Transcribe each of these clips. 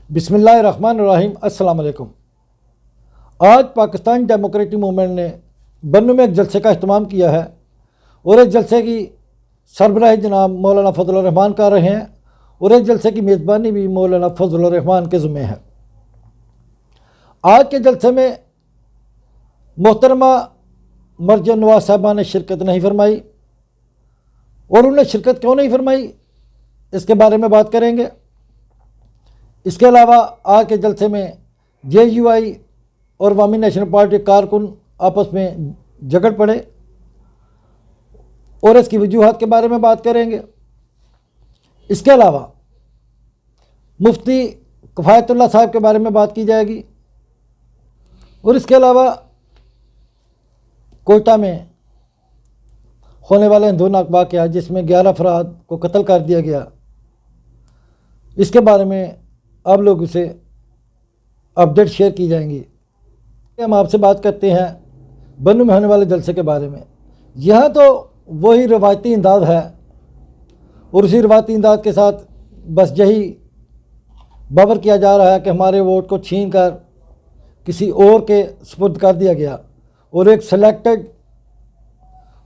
बिस्मिल्लाहिर्रहमानिर्रहीम। अस्सलाम वालेकुम। आज पाकिस्तान डेमोक्रेटिक मूवमेंट ने बन्नू में एक जलसे का अहतमाम किया है और इस जलसे की सरबराही जनाब मौलाना फजलुर रहमान कर रहे हैं और इस जलसे की मेज़बानी भी मौलाना फजलुर रहमान के ज़िम्मे है। आज के जलसे में मोहतरमा मर्जम नवाज साहबा ने शिरकत नहीं फरमाई और उन्हें शिरकत क्यों नहीं फरमाई इसके बारे में बात करेंगे। इसके अलावा आज के जलसे में JUI और अवामी नेशनल पार्टी कारकुन आपस में झगड़ पड़े और इसकी वजूहात के बारे में बात करेंगे। इसके अलावा मुफ्ती किफ़ायतुल्लाह साहब के बारे में बात की जाएगी और इसके अलावा कोयटा में होने वाले हिंदूनाक वाक़या जिसमें 11 अफराद को कत्ल कर दिया गया, इसके बारे में आप लोगों से अपडेट शेयर की जाएंगी। हम आपसे बात करते हैं बन्नू में होने वाले जलसे के बारे में। यह तो वही रवायती अंदाज है और उसी रवायती अंदाज के साथ बस यही बावर किया जा रहा है कि हमारे वोट को छीन कर किसी और के सुपुर्द कर दिया गया और एक सेलेक्टेड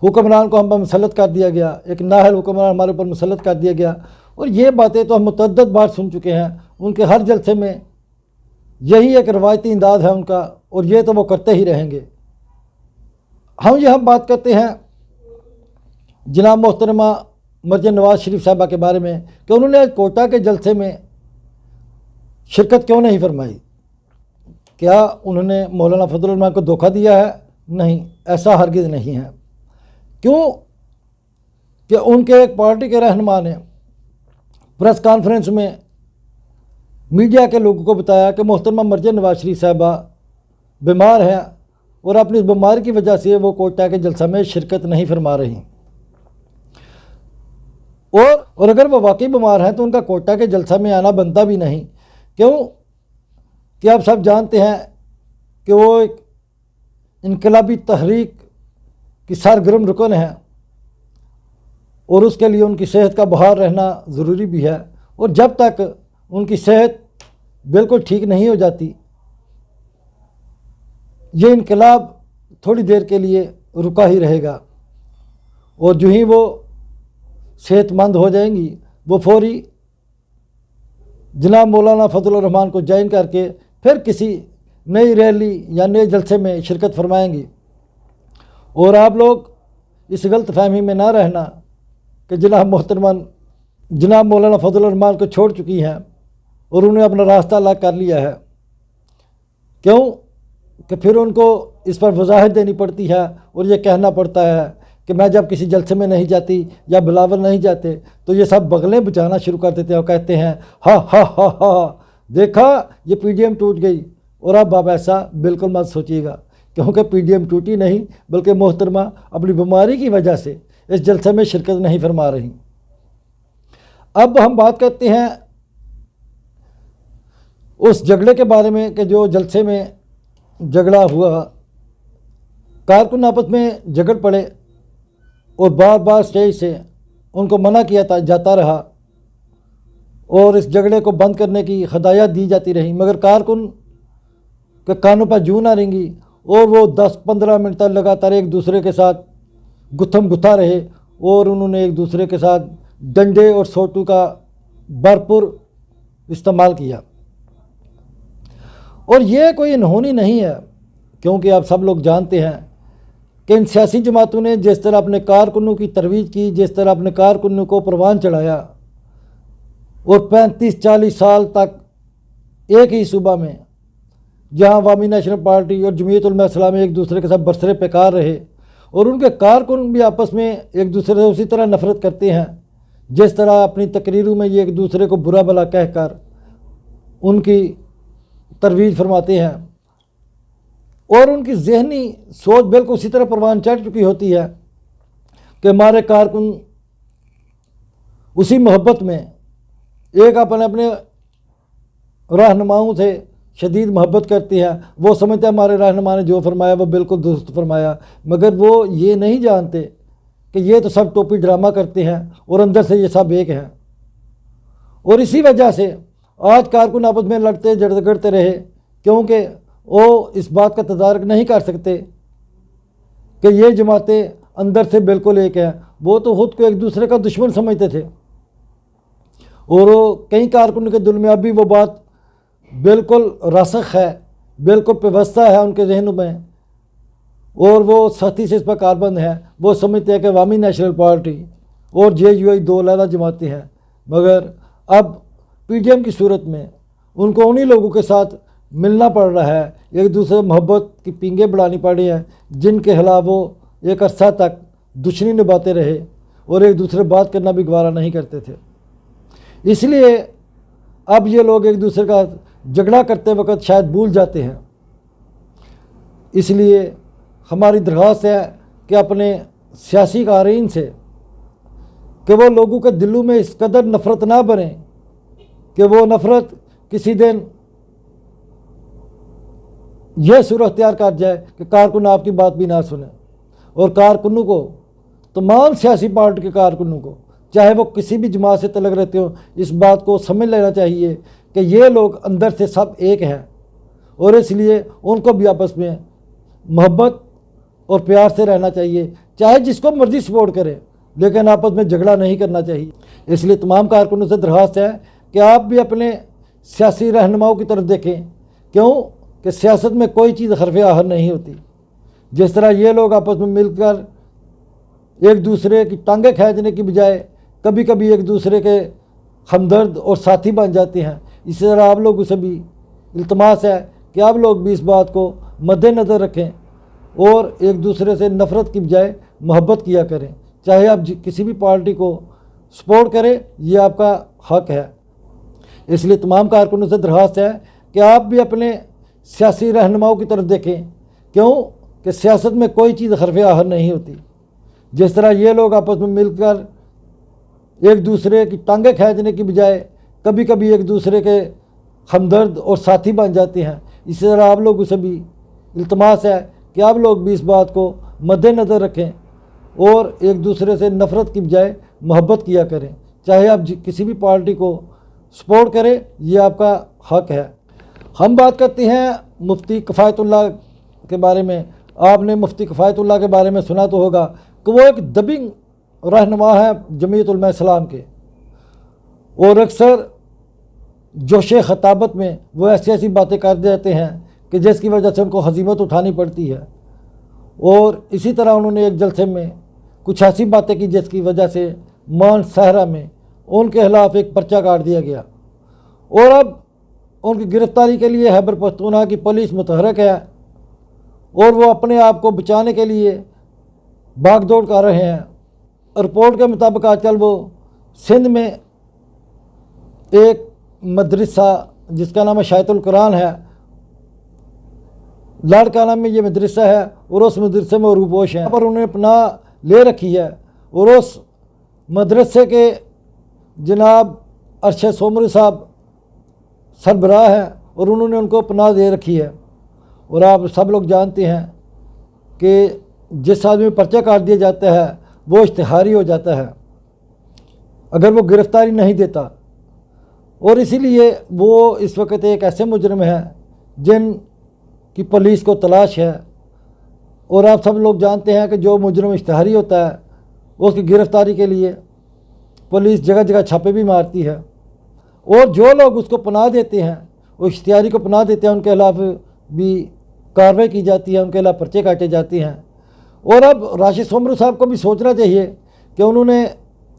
हुक्मरान को हम पर मुसल्लत कर दिया गया, एक नाहल हुक्मरान हमारे ऊपर मुसल्लत कर दिया गया। और ये बातें तो हम मुतअद्दिद बार सुन चुके हैं। उनके हर जलसे में यही एक रवायती अंदाज है उनका और ये तो वो करते ही रहेंगे। हम यहाँ बात करते हैं जनाब मोहतरमा मर्जम नवाज शरीफ साहबा के बारे में कि उन्होंने आज कोटा के जलसे में शिरकत क्यों नहीं फरमाई। क्या उन्होंने मौलाना फजलुर रहमान को धोखा दिया है? नहीं, ऐसा हरगिज़ नहीं है। क्यों कि उनके एक पार्टी के रहनुमा ने प्रेस कॉन्फ्रेंस में मीडिया के लोगों को बताया कि मोहतरमा मर्जम नवाज शरीफ साहबा बीमार हैं और अपनी बीमारी की वजह से वो कोटा के जलसा में शिरकत नहीं फरमा रही। और अगर वो वाकई बीमार हैं तो उनका कोटा के जलसा में आना बनता भी नहीं। क्यों कि आप सब जानते हैं कि वो एक इनकलाबी तहरीक की सरगर्म रुकन है और उसके लिए उनकी सेहत का बहाल रहना ज़रूरी भी है। और जब तक उनकी सेहत बिल्कुल ठीक नहीं हो जाती, ये इनकलाब थोड़ी देर के लिए रुका ही रहेगा और जो ही वो सेहतमंद हो जाएंगी वो फौरी जनाब मौलाना फजलुर रहमान को ज्वाइन करके फिर किसी नई रैली या नए जलसे में शिरकत फरमाएंगी। और आप लोग इस गलत फहमी में ना रहना कि जनाब मौलाना फजलुर रहमान को छोड़ चुकी हैं और उन्हें अपना रास्ता अलग कर लिया है। क्यों कि फिर उनको इस पर वजाहत देनी पड़ती है और ये कहना पड़ता है कि मैं जब किसी जलसे में नहीं जाती या बिलावल नहीं जाते तो ये सब बगलें बजाना शुरू कर देते हैं और कहते हैं हा हा हा हा, देखा ये PDM टूट गई। और अब आप ऐसा बिल्कुल मत सोचिएगा क्योंकि PDM टूटी नहीं बल्कि मोहतरमा अपनी बीमारी की वजह से इस जलसे में शिरकत नहीं फरमा रही। अब हम बात करते हैं उस झगड़े के बारे में कि जो जलसे में झगड़ा हुआ, कारकुन आपस में झगड़ पड़े और बार बार स्टेज से उनको मना किया जाता रहा और इस झगड़े को बंद करने की हदायत दी जाती रही, मगर कारकुन के कानों पर जूं ना रेंगी और वो 10-15 मिनट तक लगातार एक दूसरे के साथ गुत्थम गुत्था रहे और उन्होंने एक दूसरे के साथ डंडे और सोटू का भरपूर इस्तेमाल किया। और ये कोई अनहोनी नहीं है क्योंकि आप सब लोग जानते हैं कि इन सियासी जमातों ने जिस तरह अपने कारकुनों की तरवीज की, जिस तरह अपने कारकुनों को परवान चढ़ाया और 35-40 साल तक एक ही सूबा में जहां अवामी नेशनल पार्टी और जमीयत उलमा इस्लामी एक दूसरे के साथ बरसरे पेकार रहे और उनके कारकुन भी आपस में एक दूसरे से उसी तरह नफ़रत करते हैं जिस तरह अपनी तकरीरों में ये एक दूसरे को बुरा भला कहकर उनकी तरवीज फरमाते हैं और उनकी जहनी सोच बिल्कुल उसी तरह परवान चढ़ चुकी होती है कि हमारे कारकुन उसी मोहब्बत में एक अपने रहनुमाओं से शदीद मोहब्बत करते हैं। वो समझते हैं हमारे रहनुमा ने जो फरमाया वो बिल्कुल दुरुस्त फरमाया, मगर वो ये नहीं जानते कि ये तो सब टोपी ड्रामा करते हैं और अंदर से ये सब एक हैं। और इसी वजह से آج کارکن آپس میں لڑتے جھگڑتے رہے کیونکہ وہ اس بات کا تدارک نہیں کر سکتے کہ یہ جماعتیں اندر سے بالکل ایک ہیں. وہ تو خود کو ایک دوسرے کا دشمن سمجھتے تھے اور وہ کئی کارکنوں کے دل میں اب بھی وہ بات بالکل راسخ ہے, بالکل پیوستہ ہے ان کے ذہنوں میں, اور وہ سختی سے اس پر کاربند ہے. وہ سمجھتے ہیں کہ عوامی نیشنل پارٹی اور JUI دو علیحدہ جماعتیں ہیں, مگر اب PDM کی صورت میں ان کو انہی لوگوں کے ساتھ ملنا پڑ رہا ہے, ایک دوسرے محبت کی پینگیں بڑھانی پڑی ہیں جن کے خلاف وہ ایک عرصہ تک دشمنی نبھاتے رہے اور ایک دوسرے بات کرنا بھی گوارا نہیں کرتے تھے. اس لیے اب یہ لوگ ایک دوسرے کا جھگڑا کرتے وقت شاید بھول جاتے ہیں. اس لیے ہماری درخواست ہے کہ اپنے سیاسی قارئین سے کہ وہ لوگوں کے دلوں میں اس قدر نفرت نہ بنے کہ وہ نفرت کسی دن یہ صورت اختیار کر جائے کہ کارکن آپ کی بات بھی نہ سنیں. اور کارکنوں کو, تمام سیاسی پارٹی کے کارکنوں کو, چاہے وہ کسی بھی جماعت سے تعلق رہتے ہوں, اس بات کو سمجھ لینا چاہیے کہ یہ لوگ اندر سے سب ایک ہیں اور اس لیے ان کو بھی آپس میں محبت اور پیار سے رہنا چاہیے. چاہے جس کو مرضی سپورٹ کرے لیکن آپس میں جھگڑا نہیں کرنا چاہیے. اس لیے تمام کارکنوں سے درخواست ہے کہ آپ بھی اپنے سیاسی رہنماؤں کی طرف دیکھیں, کیوں کہ سیاست میں کوئی چیز حرف آخر نہیں ہوتی. جس طرح یہ لوگ آپس میں مل کر ایک دوسرے کی ٹانگیں کھینچنے کی بجائے کبھی کبھی ایک دوسرے کے ہمدرد اور ساتھی بن جاتے ہیں, اسی طرح آپ لوگوں سے بھی التماس ہے کہ آپ لوگ بھی اس بات کو مد نظر رکھیں اور ایک دوسرے سے نفرت کی بجائے محبت کیا کریں. چاہے آپ کسی بھی پارٹی کو سپورٹ کریں, یہ آپ کا حق ہے. اس لیے تمام کارکنوں سے درخواست ہے کہ آپ بھی اپنے سیاسی رہنماؤں کی طرف دیکھیں, کیوں کہ سیاست میں کوئی چیز حرف آخر نہیں ہوتی. جس طرح یہ لوگ آپس میں مل کر ایک دوسرے کی ٹانگیں کھینچنے کی بجائے کبھی کبھی ایک دوسرے کے ہمدرد اور ساتھی بن جاتے ہیں, اسی طرح آپ لوگوں سے بھی التماس ہے کہ آپ لوگ بھی اس بات کو مد نظر رکھیں اور ایک دوسرے سے نفرت کی بجائے محبت کیا کریں. چاہے آپ کسی بھی پارٹی کو سپورٹ کریں, یہ آپ کا حق ہے. ہم بات کرتے ہیں مفتی کفایت اللہ کے بارے میں. آپ نے مفتی کفایت اللہ کے بارے میں سنا تو ہوگا کہ وہ ایک دبنگ رہنما ہے جمعیت علماء اسلام کے, اور اکثر جوش خطابت میں وہ ایسی ایسی باتیں کر دیتے ہیں کہ جس کی وجہ سے ان کو ہزیمت اٹھانی پڑتی ہے. اور اسی طرح انہوں نے ایک جلسے میں کچھ ایسی باتیں کی جس کی وجہ سے مان صحرا میں ان کے خلاف ایک پرچہ کاٹ دیا گیا, اور اب ان کی گرفتاری کے لیے خیبر پختونخوا کی پولیس متحرک ہے اور وہ اپنے آپ کو بچانے کے لیے بھاگ دوڑ کر رہے ہیں. رپورٹ کے مطابق آج کل وہ سندھ میں ایک مدرسہ جس کا نام شاعت القرآن ہے, لاڑکانہ میں یہ مدرسہ ہے, اور اس مدرسے میں روپوش ہیں پر انہوں نے پناہ لے رکھی ہے, اور اس مدرسے کے جناب ارشد سومری صاحب سربراہ ہیں اور انہوں نے ان کو پناہ دے رکھی ہے. اور آپ سب لوگ جانتے ہیں کہ جس آدمی پرچہ کاٹ دیا جاتا ہے وہ اشتہاری ہو جاتا ہے اگر وہ گرفتاری نہیں دیتا, اور اسی لیے وہ اس وقت ایک ایسے مجرم ہیں جن کی پولیس کو تلاش ہے. اور آپ سب لوگ جانتے ہیں کہ جو مجرم اشتہاری ہوتا ہے اس کی گرفتاری کے لیے پولیس جگہ جگہ چھاپے بھی مارتی ہے, اور جو لوگ اس کو پناہ دیتے ہیں, وہ اشتہاری کو پناہ دیتے ہیں, ان کے خلاف بھی کارروائی کی جاتی ہے, ان کے خلاف پرچے کاٹے جاتے ہیں. اور اب راشد سومرو صاحب کو بھی سوچنا چاہیے کہ انہوں نے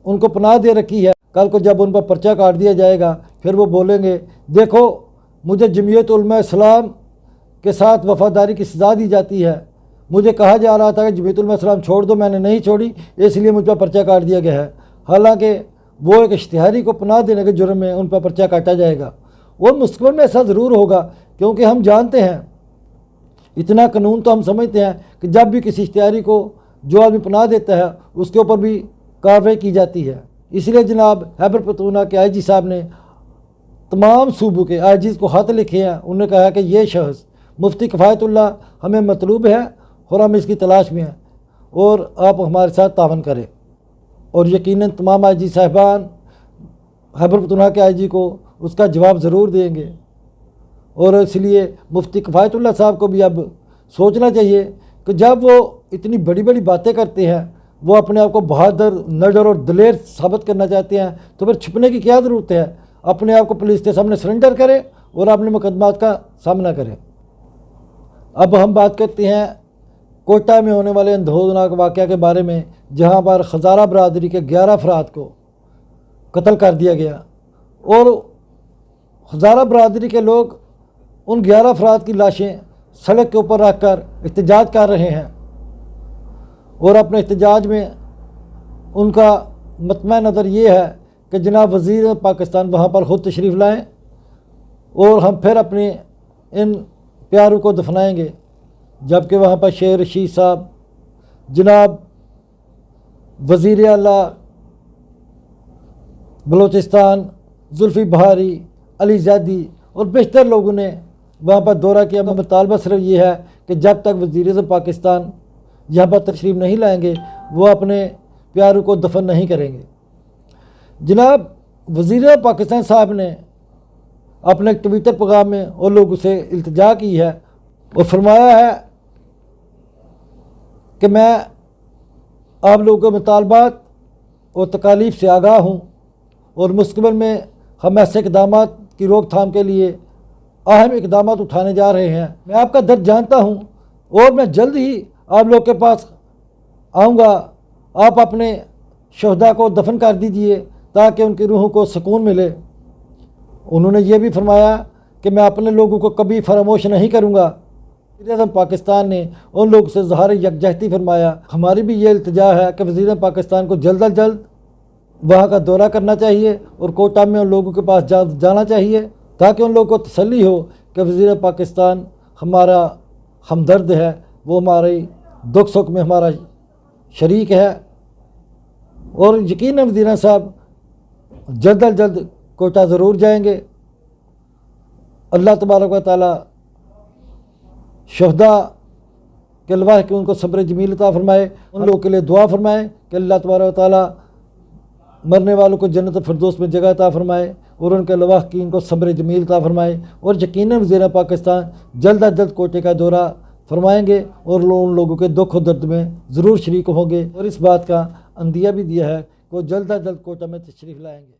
ان کو پناہ دے رکھی ہے, کل کو جب ان پر پرچہ کاٹ دیا جائے گا پھر وہ بولیں گے دیکھو مجھے جمعیت علماء اسلام کے ساتھ وفاداری کی سزا دی جاتی ہے, مجھے کہا جا رہا تھا کہ جمعیت علماء اسلام چھوڑ دو, میں نے نہیں چھوڑی اس لیے مجھ پر پرچہ کاٹ دیا گیا ہے. حالانکہ وہ ایک اشتہاری کو پناہ دینے کے جرم میں ان پر پرچہ کاٹا جائے گا, اور مستقبل میں ایسا ضرور ہوگا کیونکہ ہم جانتے ہیں اتنا قانون تو ہم سمجھتے ہیں کہ جب بھی کسی اشتہاری کو جو آدمی پناہ دیتا ہے اس کے اوپر بھی کارروائی کی جاتی ہے. اس لیے جناب خیبر پختونخوا کے آئی جی صاحب نے تمام صوبوں کے آئی جیز کو خط لکھے ہیں, انہوں نے کہا کہ یہ شخص مفتی کفایت اللہ ہمیں مطلوب ہے اور ہم اس کی تلاش میں ہیں اور آپ ہمارے ساتھ تعاون کریں. اور یقیناً تمام آئی جی صاحبان खैबर पख्तूनख्वा के आईजी को उसका जवाब ज़रूर देंगे। और इसलिए मुफ्ती किफ़ायतुल्लाह साहब को भी अब सोचना चाहिए कि जब वो इतनी बड़ी बड़ी बातें करते हैं, वो अपने आप को बहादुर, निडर और दलेर साबित करना चाहते हैं, तो फिर छिपने की क्या ज़रूरत है। अपने आप को पुलिस के सामने सरेंडर करें और अपने मुकदमात का सामना करें। अब हम बात करते हैं कोटा में होने वाले अंधोदनाक वाक़या के बारे में, जहाँ पर हज़ारा बरादरी के 11 अफराद को कत्ल कर दिया गया और हज़ारा बरादरी के लोग उन 11 अफराद की लाशें सड़क के ऊपर रख कर एहतजाज कर रहे हैं और अपने एहतजाज में उनका मतमा नज़र ये है कि जनाब वज़ीर पाकिस्तान वहाँ पर ख़ुद तशरीफ़ लाएँ और हम फिर अपने इन प्यारों को दफनाएंगे। जबकि वहाँ पर शेर रशीद साहब, जनाब वज़ीर आला बलोचिस्तान जुल्फ़ी बहारी, अली ज़ैदी और बेशतर लोगों ने वहाँ पर दौरा किया। मुतालबा सिर्फ ये है कि जब तक वज़ीर पाकिस्तान यहाँ पर तशरीफ़ नहीं लाएंगे, वो अपने प्यारों को दफन नहीं करेंगे। जनाब वज़ीर पाकिस्तान साहब ने अपने ट्विटर पैगाम में और लोगों से इल्तिजा की है और फरमाया है कि मैं आप लोगों के मुतालबात और तकालीफ से आगाह हूँ और मुस्तक़बिल में हम ऐसे इक़दाम की रोकथाम के लिए अहम इक़दाम उठाने जा रहे हैं। मैं आपका दर्द जानता हूँ और मैं जल्द ही आप लोग के पास आऊँगा। आप अपने शहदा को दफन कर दीजिए ताकि उनकी रूहों को सुकून मिले। उन्होंने ये भी फरमाया कि मैं अपने लोगों को कभी फरामोश नहीं करूँगा। वज़ीर पाकिस्तान ने उन लोगों से ज़ाहिर यकजहती फरमाया। हमारी भी ये इल्तिजा है कि वज़ीर पाकिस्तान को जल्द अज जल्द वहाँ का दौरा करना चाहिए और कोटा में उन लोगों के पास जाना चाहिए ताकि उन लोगों को तसल्ली हो कि वज़ीर पाकिस्तान हमारा हमदर्द है, वो हमारे दुख सुख में हमारा शरीक है। और यकीनन वज़ीर साहब जल्द अज जल्द कोटा ज़रूर जाएंगे। अल्लाह तबारक व तआला शहदा के अल्लाह कि उनको सब्र जमील अता फरमाए। उन लोगों के लिए दुआ फरमाए कि अल्लाह तबारक व तआला मरने वालों को जन्नत फिरदौस में जगह अता फरमाए और उनके अल्लाह की इनको सब्र जमील अता फरमाए। और यकीनन वज़ीर पाकिस्तान जल्द अज जल्द कोटे का दौरा फरमाएंगे और उन लोगों के दुख और दर्द में ज़रूर शरीक होंगे और इस बात का अंदिया भी दिया है कि वो जल्द अज जल्द कोटा में तशरीफ़ लाएंगे।